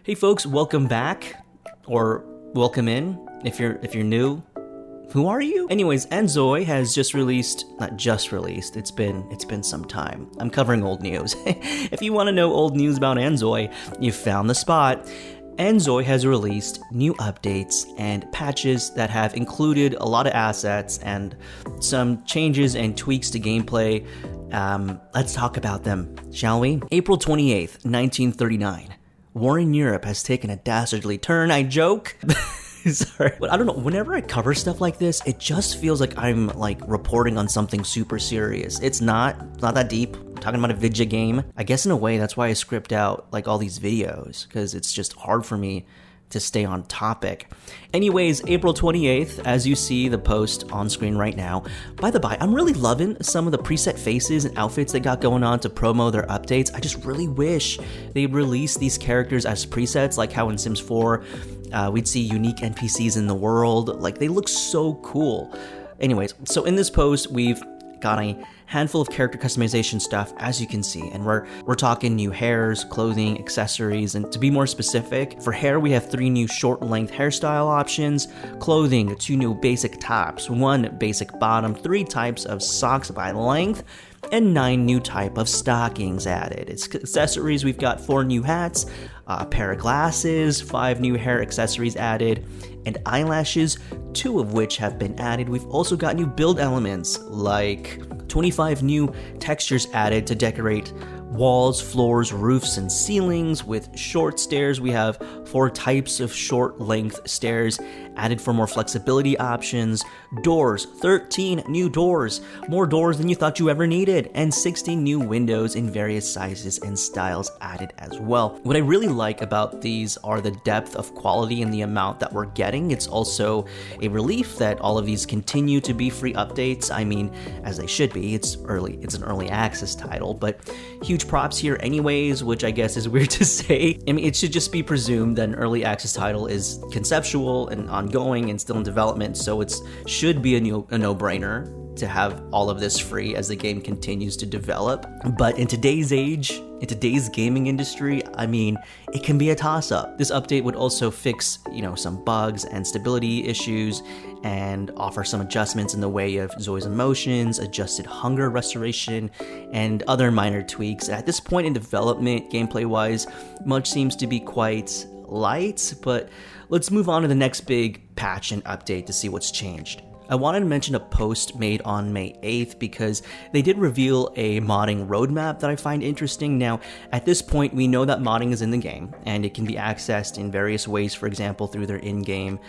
Hey folks, welcome back, or welcome in if you're new. Who are you? Anyways, inZOI has not just released, it's been some time. I'm covering old news. If you want to know old news about inZOI, you found the spot. inZOI has released new updates and patches that have included a lot of assets and some changes and tweaks to gameplay. Let's talk about them, shall we? April 28th, 1939. War in Europe has taken a dastardly turn, I joke. Sorry. But I don't know, whenever I cover stuff like this, it just feels like I'm reporting on something super serious. It's not that deep. I'm talking about a video game. I guess in a way that's why I script out all these videos, because it's just hard for me to stay on topic. Anyways, April 28th, as you see the post on screen right now. By the by, I'm really loving some of the preset faces and outfits they got going on to promo their updates. I just really wish they'd release these characters as presets, like how in Sims 4, we'd see unique NPCs in the world. They look so cool. Anyways, so in this post, we've got a handful of character customization stuff, as you can see, and we're talking new hairs, clothing, accessories, and to be more specific, for hair we have 3 new short length hairstyle options, clothing 2 new basic tops, 1 basic bottom, 3 types of socks by length, and 9 new type of stockings added. It's accessories, we've got 4 new hats, a pair of glasses, 5 new hair accessories added, and eyelashes, 2 of which have been added. We've also got new build elements, like 25 new textures added to decorate walls, floors, roofs, and ceilings. With short stairs, we have 4 types of short length stairs added for more flexibility options. Doors, 13 new doors, more doors than you thought you ever needed, and 16 new windows in various sizes and styles added as well. What I really like about these are the depth of quality and the amount that we're getting. It's also a relief that all of these continue to be free updates. I mean, as they should be. It's an early access title, but huge props here anyways, which I guess is weird to say. I mean, it should just be presumed that an early access title is conceptual and ongoing and still in development, so it should be a no-brainer to have all of this free as the game continues to develop. But in today's age, in today's gaming industry, I mean, it can be a toss-up. This update would also fix, some bugs and stability issues and offer some adjustments in the way of Zois emotions, adjusted hunger restoration, and other minor tweaks. At this point in development, gameplay-wise, much seems to be quite light, but let's move on to the next big patch and update to see what's changed. I wanted to mention a post made on May 8th because they did reveal a modding roadmap that I find interesting. Now, at this point, we know that modding is in the game and it can be accessed in various ways, for example, through their in-game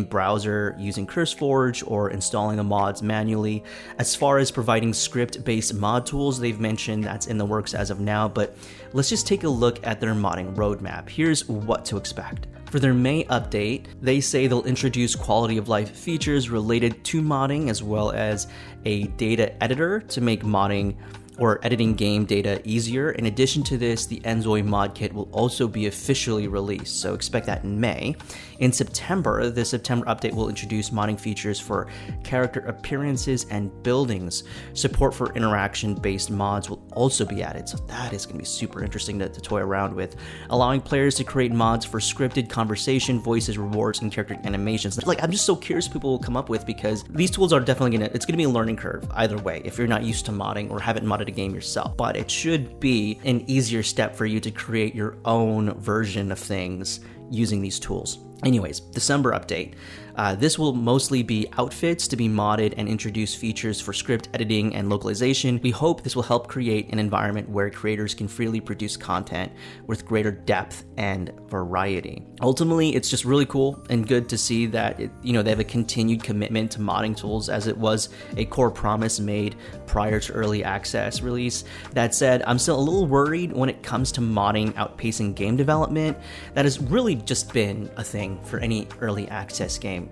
browser using CurseForge or installing the mods manually. As far as providing script-based mod tools, they've mentioned that's in the works as of now, but let's just take a look at their modding roadmap. Here's what to expect. For their May update, they say they'll introduce quality of life features related to modding, as well as a data editor to make modding or editing game data easier. In addition to this, the inZOI mod kit will also be officially released, so expect that in May. In September, the September update will introduce modding features for character appearances and buildings. Support for interaction-based mods will also be added, so that is going to be super interesting to toy around with, allowing players to create mods for scripted conversation, voices, rewards, and character animations. I'm just so curious what people will come up with, because these tools are definitely it's going to be a learning curve either way if you're not used to modding or haven't modded a game yourself, but it should be an easier step for you to create your own version of things using these tools. Anyways, December update. This will mostly be outfits to be modded and introduce features for script editing and localization. We hope this will help create an environment where creators can freely produce content with greater depth and variety. Ultimately, it's just really cool and good to see that they have a continued commitment to modding tools, as it was a core promise made prior to early access release. That said, I'm still a little worried when it comes to modding outpacing game development. That has really just been a thing for any early access game.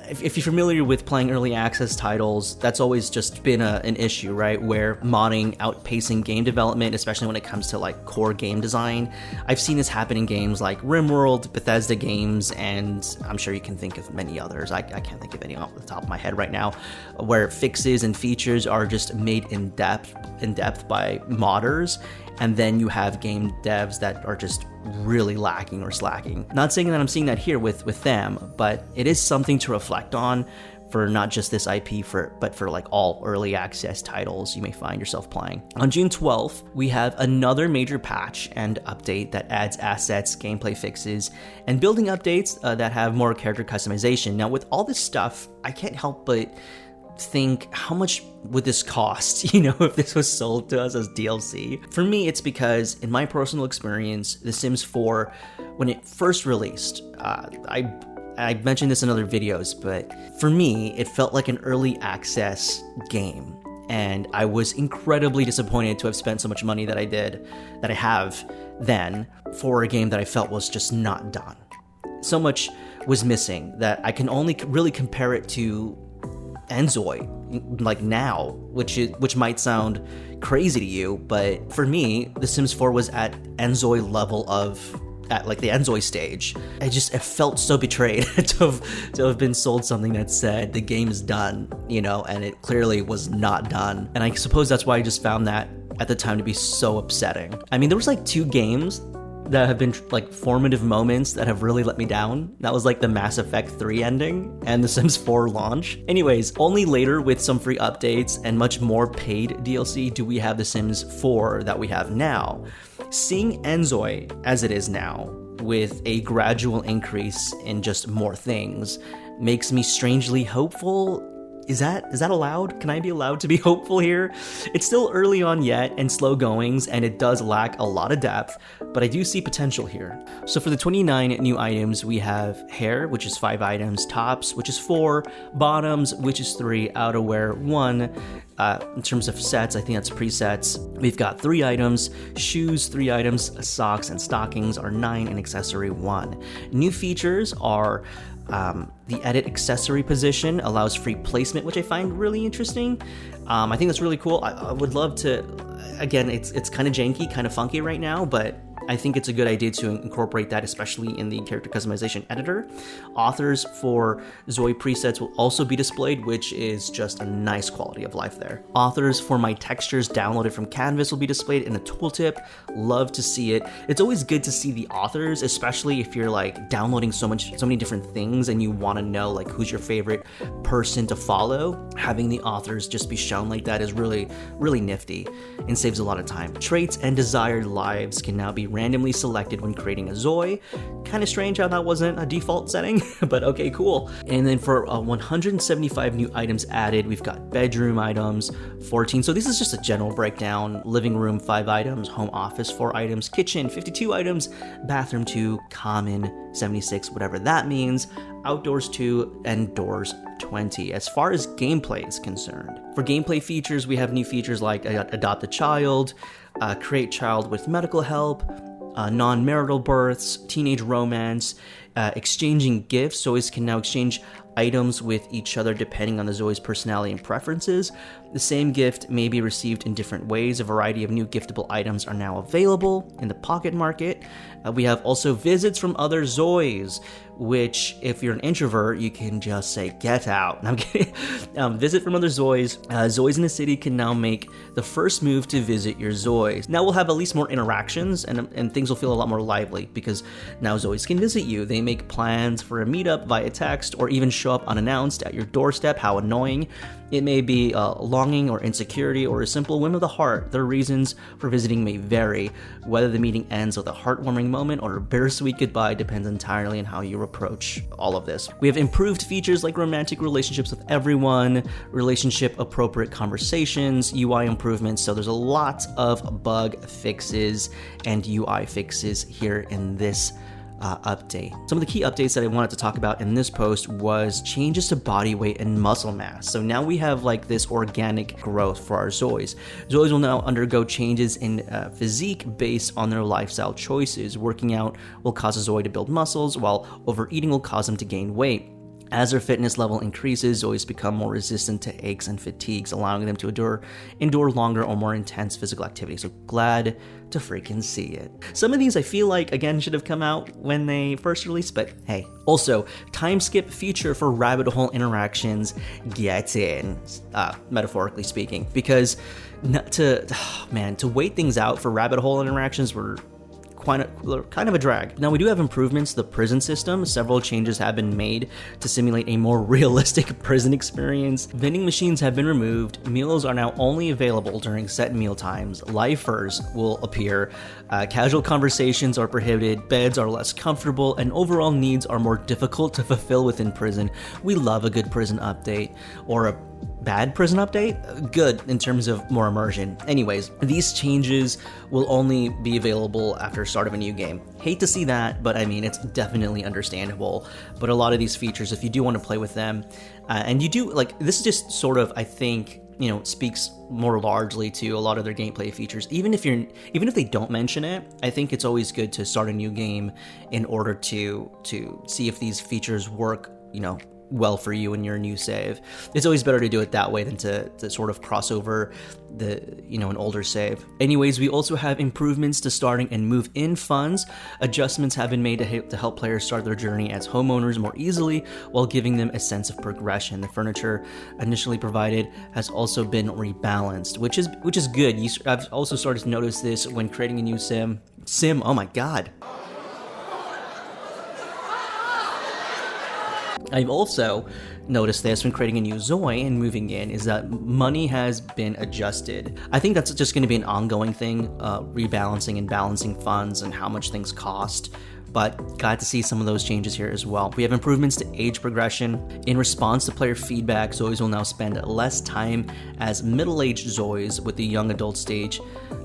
If you're familiar with playing early access titles, that's always just been an issue, right? Where modding outpacing game development, especially when it comes to core game design. I've seen this happen in games like RimWorld, Bethesda games, and I'm sure you can think of many others. I can't think of any off the top of my head right now, where fixes and features are just made in depth by modders, and then you have game devs that are just really lacking or slacking. Not saying that I'm seeing that here with them, but it is something to reflect on for not just this IP, but for like all early access titles you may find yourself playing. On June 12th, we have another major patch and update that adds assets, gameplay fixes, and building updates that have more character customization. Now, with all this stuff, I can't help but think, how much would this cost, if this was sold to us as DLC? For me, it's because in my personal experience, The Sims 4, when it first released, I mentioned this in other videos, but for me, it felt like an early access game. And I was incredibly disappointed to have spent so much money that I have then, for a game that I felt was just not done. So much was missing that I can only really compare it to inZOI, like now, which might sound crazy to you, but for me, The Sims 4 was at inZOI level at like the inZOI stage. It felt so betrayed to have been sold something that said the game is done, and it clearly was not done. And I suppose that's why I just found that at the time to be so upsetting. I mean, there was like 2 games that have been like formative moments that have really let me down. That was like the Mass Effect 3 ending and the Sims 4 launch. Anyways, only later with some free updates and much more paid DLC do we have the Sims 4 that we have now. Seeing inZOI as it is now, with a gradual increase in just more things, makes me strangely hopeful. Is that allowed? Can I be allowed to be hopeful here? It's still early on yet and slow goings, and it does lack a lot of depth, but I do see potential here. So for the 29 new items, we have hair, which is 5 items, tops, which is 4, bottoms, which is 3, outerwear 1. In terms of sets, I think that's presets. We've got 3 items, shoes 3 items, socks and stockings are 9, and accessory 1. New features are the edit accessory position allows free placement, which I find really interesting. I think that's really cool. I would love to, again, it's kind of janky, kind of funky right now, but I think it's a good idea to incorporate that, especially in the character customization editor. Authors for Zois presets will also be displayed, which is just a nice quality of life there. Authors for my textures downloaded from Canvas will be displayed in a tooltip. Love to see it. It's always good to see the authors, especially if you're like downloading so many different things and you want to know like who's your favorite person to follow. Having the authors just be shown like that is really, really nifty and saves a lot of time. Traits and desired lives can now be randomly selected when creating a Zois. Kind of strange how that wasn't a default setting, but okay, cool. And then for 175 new items added, we've got bedroom items, 14. So this is just a general breakdown. Living room, 5 items, home office, 4 items, kitchen, 52 items, bathroom 2, common, 76, whatever that means, outdoors 2, and doors 20. As far as gameplay is concerned, for gameplay features, we have new features like adopt a child, create child with medical help, non-marital births, teenage romance, exchanging gifts. Zois can now exchange items with each other depending on the Zoi's personality and preferences. The same gift may be received in different ways. A variety of new giftable items are now available in the Pocket Market. We have also visits from other Zois, which if you're an introvert, you can just say, get out. No, I'm kidding. Visit from other Zois. Zois in the city can now make the first move to visit your Zois. Now we'll have at least more interactions and things will feel a lot more lively because now Zois can visit you. They make plans for a meetup via text or even show up unannounced at your doorstep. How annoying. It may be longing or insecurity or a simple whim of the heart. Their reasons for visiting may vary. Whether the meeting ends with a heartwarming moment or a bittersweet goodbye depends entirely on how you approach all of this. We have improved features like romantic relationships with everyone, relationship appropriate conversations, UI improvements. So there's a lot of bug fixes and UI fixes here in this update. Some of the key updates that I wanted to talk about in this post was changes to body weight and muscle mass. So now we have like this organic growth for our Zois. Zois will now undergo changes in physique based on their lifestyle choices. Working out will cause a Zoi to build muscles, while overeating will cause them to gain weight. As their fitness level increases, Zois become more resistant to aches and fatigues, allowing them to endure longer or more intense physical activity. So glad to freaking see it. Some of these I feel like, again, should have come out when they first released, but hey. Also, time skip feature for rabbit hole interactions gets in, metaphorically speaking, because to wait things out for rabbit hole interactions were kind of a drag. Now, we do have improvements to the prison system. Several changes have been made to simulate a more realistic prison experience. Vending machines have been removed. Meals are now only available during set meal times. Lifers will appear. Casual conversations are prohibited. Beds are less comfortable, and overall needs are more difficult to fulfill within prison. We love a good prison update, or a bad prison update. Good in terms of more immersion. Anyways, these changes will only be available after start of a new game. Hate to see that, but I mean, it's definitely understandable. But a lot of these features, if you do want to play with them, and you do, like, this is just sort of, I think, you know, speaks more largely to a lot of their gameplay features. Even if they don't mention it, I think it's always good to start a new game in order to see if these features work, you know, well for you in your new save. It's always better to do it that way than to sort of cross over an older save. Anyways, we also have improvements to starting and move in funds. Adjustments have been made to help players start their journey as homeowners more easily while giving them a sense of progression. The furniture initially provided has also been rebalanced, which is good. I've also started to notice this when creating a new sim. Oh my god. I've also noticed this when creating a new Zois and moving in, is that money has been adjusted. I think that's just going to be an ongoing thing, rebalancing and balancing funds and how much things cost. But glad to see some of those changes here as well. We have improvements to age progression. In response to player feedback, Zois will now spend less time as middle-aged Zois, with the young adult stage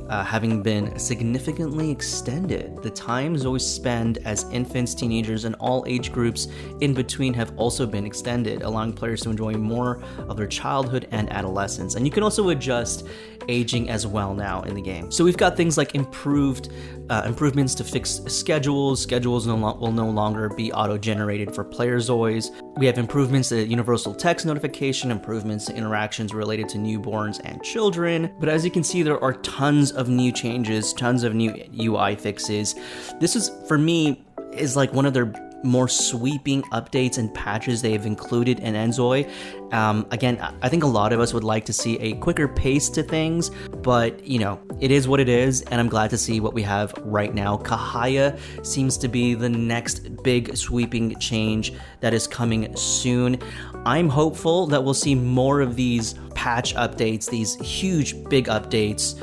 having been significantly extended. The time Zois spend as infants, teenagers, and all age groups in between have also been extended, allowing players to enjoy more of their childhood and adolescence. And you can also adjust aging as well now in the game. So we've got things like improvements to fix schedules. Schedules will no longer be auto-generated for player Zois. We have improvements to universal text notification, improvements to interactions related to newborns and children. But as you can see, there are tons of new changes, tons of new UI fixes. This is, for me, is like one of their more sweeping updates and patches they've included in inZOI. Again, I think a lot of us would like to see a quicker pace to things, but you know, it is what it is, and I'm glad to see what we have right now. Kahaya seems to be the next big sweeping change that is coming soon. I'm hopeful that we'll see more of these patch updates, these huge big updates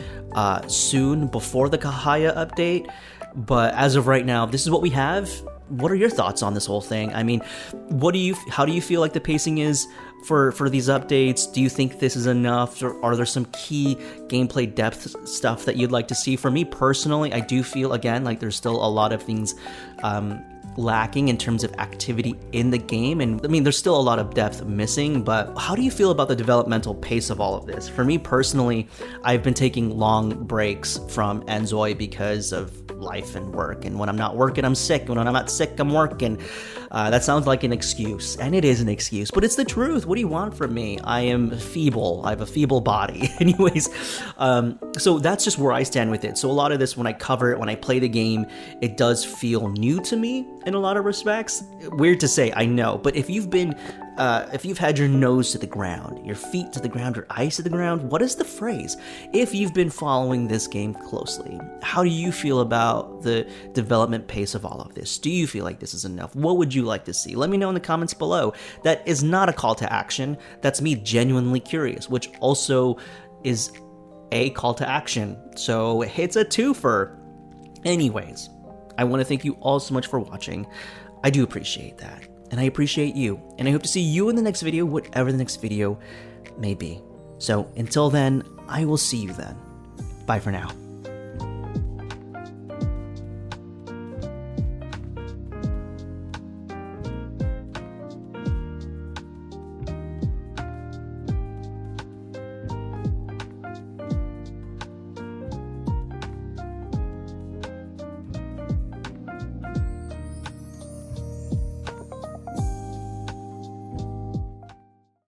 soon before the Kahaya update. But as of right now, this is what we have. What are your thoughts on this whole thing? I mean, how do you feel like the pacing is for these updates? Do you think this is enough, or are there some key gameplay depth stuff that you'd like to see? For me personally, I do feel, again, like there's still a lot of things lacking in terms of activity in the game, and I mean, there's still a lot of depth missing. But how do you feel about the developmental pace of all of this? For me personally, I've been taking long breaks from inZOI because of life and work, and when I'm not working, I'm sick. When I'm not sick, I'm working. That sounds like an excuse, and it is an excuse, but it's the truth. What do you want from me? I am feeble. I have a feeble body. Anyways, so that's just where I stand with it. So a lot of this, when I cover it, when I play the game, it does feel new to me in a lot of respects. Weird to say, I know, but if you've had your nose to the ground, your feet to the ground, your eyes to the ground, what is the phrase? If you've been following this game closely, how do you feel about the development pace of all of this? Do you feel like this is enough? What would you like to see? Let me know in the comments below. That is not a call to action. That's me genuinely curious, which also is a call to action. So it's a twofer. Anyways, I want to thank you all so much for watching. I do appreciate that. And I appreciate you, and I hope to see you in the next video, whatever the next video may be. So until then, I will see you then. Bye for now.